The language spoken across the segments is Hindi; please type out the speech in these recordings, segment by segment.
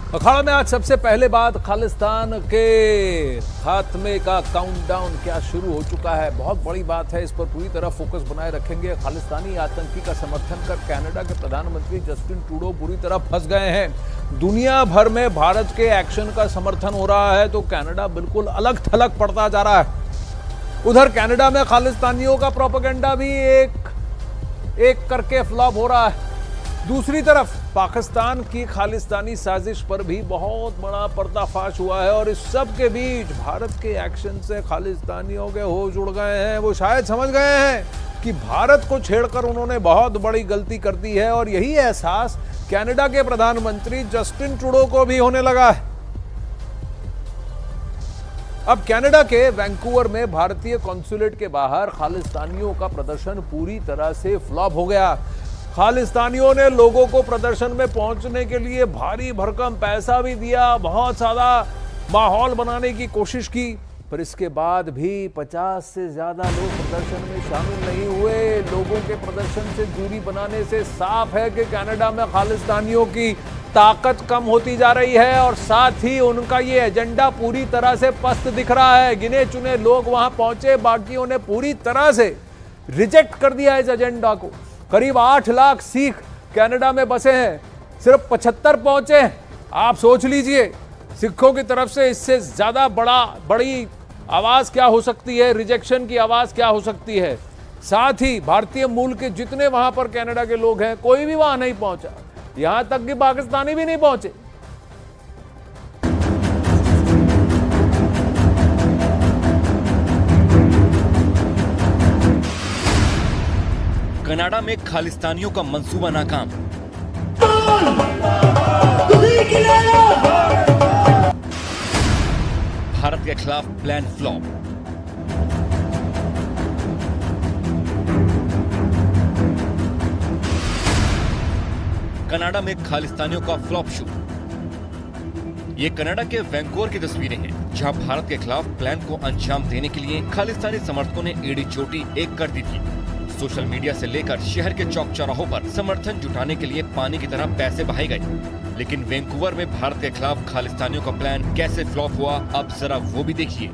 अखाड़ा में आज सबसे पहले बात खालिस्तान के खात्मे का काउंटडाउन क्या शुरू हो चुका है। बहुत बड़ी बात है, इस पर पूरी तरह फोकस बनाए रखेंगे। खालिस्तानी आतंकी का समर्थन कर कनाडा के प्रधानमंत्री जस्टिन ट्रूडो बुरी तरह फंस गए हैं। दुनिया भर में भारत के एक्शन का समर्थन हो रहा है तो कनाडा बिल्कुल अलग थलग पड़ता जा रहा है। उधर कनाडा में खालिस्तानियों का प्रोपेगेंडा भी एक करके फ्लॉप हो रहा है। दूसरी तरफ पाकिस्तान की खालिस्तानी साजिश पर भी बहुत बड़ा पर्दाफाश हुआ है और इस सब के बीच भारत के एक्शन से खालिस्तानियों के होश उड़ गए हैं। वो शायद समझ गए हैं कि भारत को छेड़कर उन्होंने बहुत बड़ी गलती कर दी है और यही एहसास कनाडा के प्रधानमंत्री जस्टिन ट्रूडो को भी होने लगा है। अब कनाडा के वैंकूवर में भारतीय कॉन्सुलेट के बाहर खालिस्तानियों का प्रदर्शन पूरी तरह से फ्लॉप हो गया। खालिस्तानियों ने लोगों को प्रदर्शन में पहुंचने के लिए भारी भरकम पैसा भी दिया, बहुत सारा माहौल बनाने की कोशिश की, पर इसके बाद भी 50 से ज्यादा लोग प्रदर्शन में शामिल नहीं हुए। लोगों के प्रदर्शन से दूरी बनाने से साफ है कि कनाडा में खालिस्तानियों की ताकत कम होती जा रही है और साथ ही उनका ये एजेंडा पूरी तरह से पस्त दिख रहा है। गिने चुने लोग वहां पहुंचे, बाकियों ने पूरी तरह से रिजेक्ट कर दिया इस एजेंडा को। करीब 8 लाख सिख कनाडा में बसे हैं, सिर्फ 75 पहुंचे हैं। आप सोच लीजिए सिखों की तरफ से इससे ज्यादा बड़ी आवाज क्या हो सकती है, रिजेक्शन की आवाज क्या हो सकती है। साथ ही भारतीय मूल के जितने वहां पर कनाडा के लोग हैं कोई भी वहां नहीं पहुंचा, यहां तक कि पाकिस्तानी भी नहीं पहुंचे। कनाडा में खालिस्तानियों का मंसूबा नाकाम। भारत के खिलाफ प्लान फ्लॉप। कनाडा में खालिस्तानियों का फ्लॉप शो। ये कनाडा के वैंकूवर की तस्वीरें हैं, जहां भारत के खिलाफ प्लान को अंजाम देने के लिए खालिस्तानी समर्थकों ने एड़ी चोटी एक कर दी थी। सोशल मीडिया से लेकर शहर के चौक चौराहों पर समर्थन जुटाने के लिए पानी की तरह पैसे बहाए गए। लेकिन वैंकूवर में भारत के खिलाफ खालिस्तानियों का प्लान कैसे फ्लॉप हुआ, अब जरा वो भी देखिए।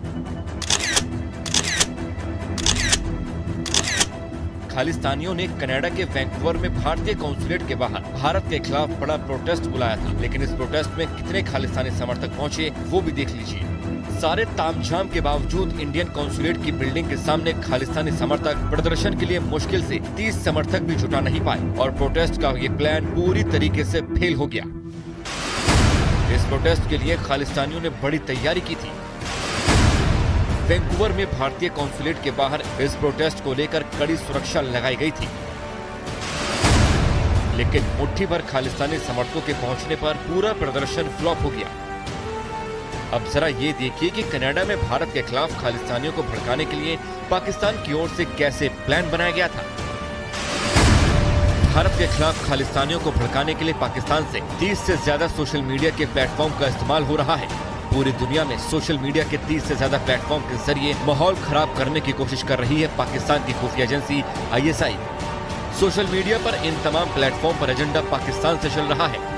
खालिस्तानियों ने कनाडा के वैंकूवर में भारतीय कॉन्सुलेट के बाहर भारत के खिलाफ बड़ा प्रोटेस्ट बुलाया था, लेकिन इस प्रोटेस्ट में कितने खालिस्तानी समर्थक पहुंचे वो भी देख लीजिए। सारे तामझाम के बावजूद इंडियन कॉन्सुलेट की बिल्डिंग के सामने खालिस्तानी समर्थक प्रदर्शन के लिए मुश्किल से 30 समर्थक भी जुटा नहीं पाए और प्रोटेस्ट का ये प्लान पूरी तरीके से फेल हो गया। इस प्रोटेस्ट के लिए खालिस्तानियों ने बड़ी तैयारी की थी। वैंकूवर में भारतीय कॉन्सुलेट के बाहर इस प्रोटेस्ट को लेकर कड़ी सुरक्षा लगाई गई थी, लेकिन मुट्ठी भर खालिस्तानी समर्थकों के पहुंचने पर पूरा प्रदर्शन फ्लॉप हो गया। अब जरा ये देखिए कि कनाडा में भारत के खिलाफ खालिस्तानियों को भड़काने के लिए पाकिस्तान की ओर से कैसे प्लान बनाया गया था। भारत के खिलाफ खालिस्तानियों को भड़काने के लिए पाकिस्तान से 30 से ज्यादा सोशल मीडिया के प्लेटफॉर्म का इस्तेमाल हो रहा है। पूरी दुनिया में सोशल मीडिया के 30 से ज्यादा प्लेटफॉर्म के जरिए माहौल खराब करने की कोशिश कर रही है पाकिस्तान की खुफिया एजेंसी ISI। सोशल मीडिया पर इन तमाम प्लेटफॉर्म पर एजेंडा पाकिस्तान से चल रहा है।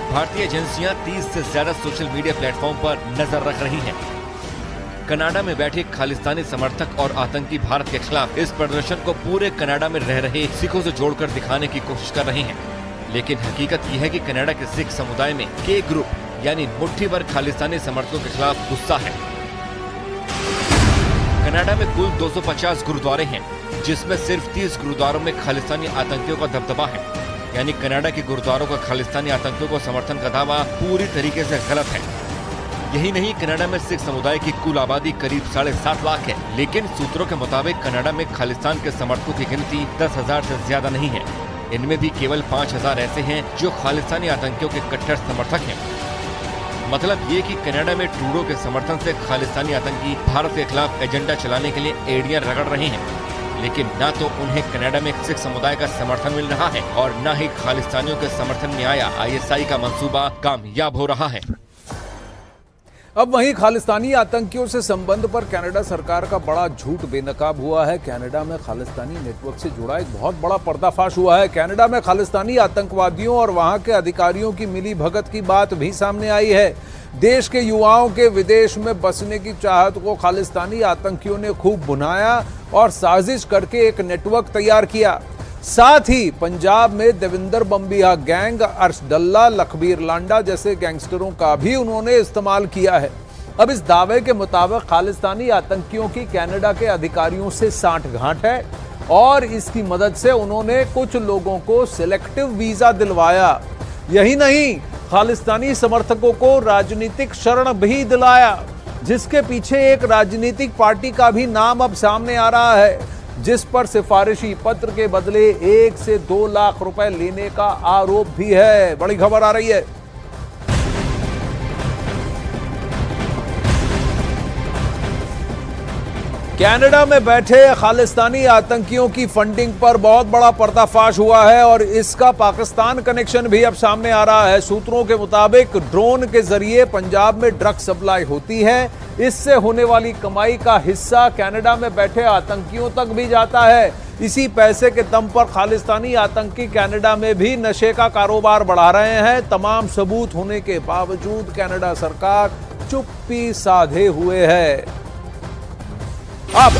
भारतीय एजेंसियां 30 से ज्यादा सोशल मीडिया प्लेटफॉर्म पर नजर रख रही हैं। कनाडा में बैठे खालिस्तानी समर्थक और आतंकी भारत के खिलाफ इस प्रदर्शन को पूरे कनाडा में रह रहे सिखों से जोड़कर दिखाने की कोशिश कर रहे हैं, लेकिन हकीकत यह है कि कनाडा के सिख समुदाय में के ग्रुप यानी मुट्ठी भर खालिस्तानी समर्थकों के खिलाफ गुस्सा है। कनाडा में कुल 250 गुरुद्वारे हैं, जिसमें सिर्फ 30 गुरुद्वारों में खालिस्तानी आतंकियों का दबदबा है। यानी कनाडा के गुरुद्वारों का खालिस्तानी आतंकियों को समर्थन का दावा पूरी तरीके से गलत है। यही नहीं, कनाडा में सिख समुदाय की कुल आबादी करीब 7.5 लाख है, लेकिन सूत्रों के मुताबिक कनाडा में खालिस्तान के समर्थकों की गिनती 10,000 से ज्यादा नहीं है। इनमें भी केवल 5,000 ऐसे हैं जो खालिस्तानी आतंकियों के कट्टर समर्थक हैं। मतलब ये कि कनाडा में ट्रूडो के समर्थन से खालिस्तानी आतंकी भारत के खिलाफ एजेंडा चलाने के लिए एड़ियां रगड़ रहे हैं, लेकिन न तो उन्हें कनाडा में सिख समुदाय का समर्थन मिल रहा है और न ही खालिस्तानियों के समर्थन में आया ISI का मंसूबा कामयाब हो रहा है। अब वहीं खालिस्तानी आतंकियों से संबंध पर कनाडा सरकार का बड़ा झूठ बेनकाब हुआ है। कनाडा में खालिस्तानी नेटवर्क से जुड़ा एक बहुत बड़ा पर्दाफाश हुआ है। कनाडा में खालिस्तानी आतंकवादियों और वहां के अधिकारियों की मिली भगत की बात भी सामने आई है। देश के युवाओं के विदेश में बसने की चाहत को खालिस्तानी आतंकियों ने खूब भुनाया और साजिश करके एक नेटवर्क तैयार किया। साथ ही पंजाब में देविंदर बम्बिया गैंग, अर्शडल्ला, लखबीर लांडा जैसे गैंगस्टरों का भी उन्होंने इस्तेमाल किया है। अब इस दावे के मुताबिक खालिस्तानी आतंकियों की कनाडा के अधिकारियों से सांठगांठ है और इसकी मदद से उन्होंने कुछ लोगों को सिलेक्टिव वीजा दिलवाया। यही नहीं, खालिस्तानी समर्थकों को राजनीतिक शरण भी दिलाया, जिसके पीछे एक राजनीतिक पार्टी का भी नाम अब सामने आ रहा है, जिस पर सिफारिशी पत्र के बदले 1 से 2 लाख रुपए लेने का आरोप भी है। बड़ी खबर आ रही है। कनाडा में बैठे खालिस्तानी आतंकियों की फंडिंग पर बहुत बड़ा पर्दाफाश हुआ है और इसका पाकिस्तान कनेक्शन भी अब सामने आ रहा है। सूत्रों के मुताबिक ड्रोन के जरिए पंजाब में ड्रग सप्लाई होती है। इससे होने वाली कमाई का हिस्सा कनाडा में बैठे आतंकियों तक भी जाता है। इसी पैसे के दम पर खालिस्तानी आतंकी कनाडा में भी नशे का कारोबार बढ़ा रहे हैं। तमाम सबूत होने के बावजूद कनाडा सरकार चुप्पी साधे हुए है। अब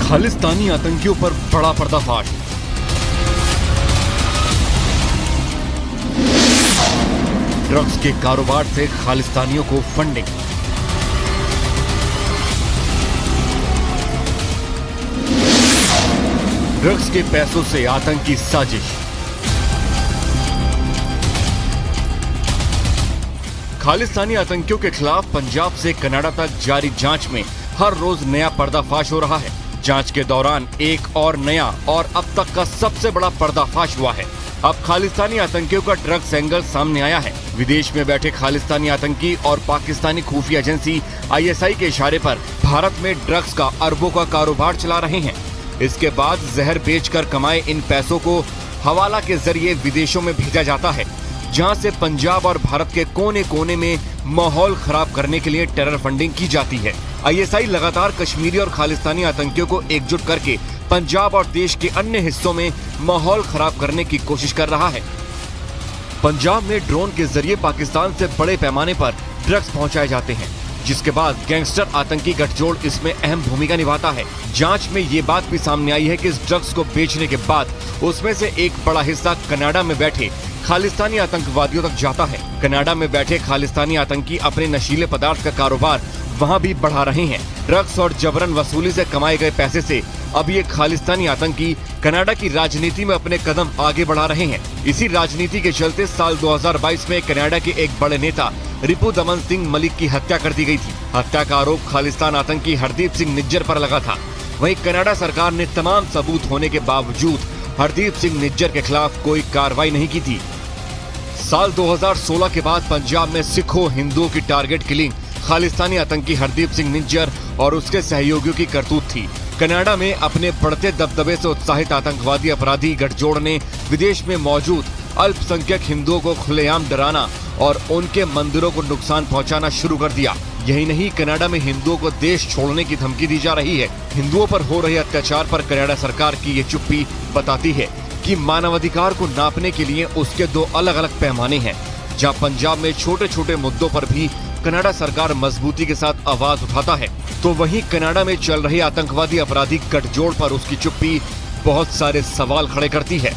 खालिस्तानी आतंकियों पर बड़ा पर्दाफाश। ड्रग्स के कारोबार से खालिस्तानियों को फंडिंग। ड्रग्स के पैसों से आतंकी साजिश। खालिस्तानी आतंकियों के खिलाफ पंजाब से कनाडा तक जारी जांच में हर रोज नया पर्दाफाश हो रहा है। जांच के दौरान एक और नया और अब तक का सबसे बड़ा पर्दाफाश हुआ है। अब खालिस्तानी आतंकियों का ड्रग्स एंगल सामने आया है। विदेश में बैठे खालिस्तानी आतंकी और पाकिस्तानी खुफिया एजेंसी ISI के इशारे पर भारत में ड्रग्स का अरबों का कारोबार चला रहे हैं। इसके बाद जहर बेचकर कमाए इन पैसों को हवाला के जरिए विदेशों में भेजा जाता है, जहां से पंजाब और भारत के कोने कोने में माहौल खराब करने के लिए टेरर फंडिंग की जाती है। ISI लगातार कश्मीरी और खालिस्तानी आतंकियों को एकजुट करके पंजाब और देश के अन्य हिस्सों में माहौल खराब करने की कोशिश कर रहा है। पंजाब में ड्रोन के जरिए पाकिस्तान से बड़े पैमाने पर ड्रग्स पहुंचाए जाते हैं, जिसके बाद गैंगस्टर आतंकी गठजोड़ इसमें अहम भूमिका निभाता है। जांच में ये बात भी सामने आई है कि इस ड्रग्स को बेचने के बाद उसमें से एक बड़ा हिस्सा कनाडा में बैठे खालिस्तानी आतंकवादियों तक जाता है। कनाडा में बैठे खालिस्तानी आतंकी अपने नशीले पदार्थ का कारोबार वहां भी बढ़ा रहे हैं। ड्रग्स और जबरन वसूली से कमाए गए पैसे से अब ये खालिस्तानी आतंकी कनाडा की राजनीति में अपने कदम आगे बढ़ा रहे हैं। इसी राजनीति के चलते साल 2022 में कनाडा के एक बड़े नेता रिपु दमन सिंह मलिक की हत्या कर दी गई थी। हत्या का आरोप खालिस्तान आतंकी हरदीप सिंह निज्जर पर लगा था। वहीं कनाडा सरकार ने तमाम सबूत होने के बावजूद हरदीप सिंह निज्जर के खिलाफ कोई कार्रवाई नहीं की थी। साल 2016 के बाद पंजाब में सिखों हिंदुओं की टारगेट किलिंग खालिस्तानी आतंकी हरदीप सिंह निज्जर और उसके सहयोगियों की करतूत थी। कनाडा में अपने बढ़ते दबदबे से उत्साहित आतंकवादी अपराधी गठजोड़ ने विदेश में मौजूद अल्पसंख्यक हिंदुओं को खुलेआम डराना और उनके मंदिरों को नुकसान पहुंचाना शुरू कर दिया। यही नहीं, कनाडा में हिंदुओं को देश छोड़ने की धमकी दी जा रही है। हिंदुओं पर हो रहे अत्याचार पर कनाडा सरकार की ये चुप्पी बताती है कि मानवाधिकार को नापने के लिए उसके दो अलग अलग पैमाने हैं। जहां पंजाब में छोटे छोटे मुद्दों पर भी कनाडा सरकार मजबूती के साथ आवाज उठाता है, तो वहीं कनाडा में चल रहे आतंकवादी आपराधिक गठजोड़ पर उसकी चुप्पी बहुत सारे सवाल खड़े करती है।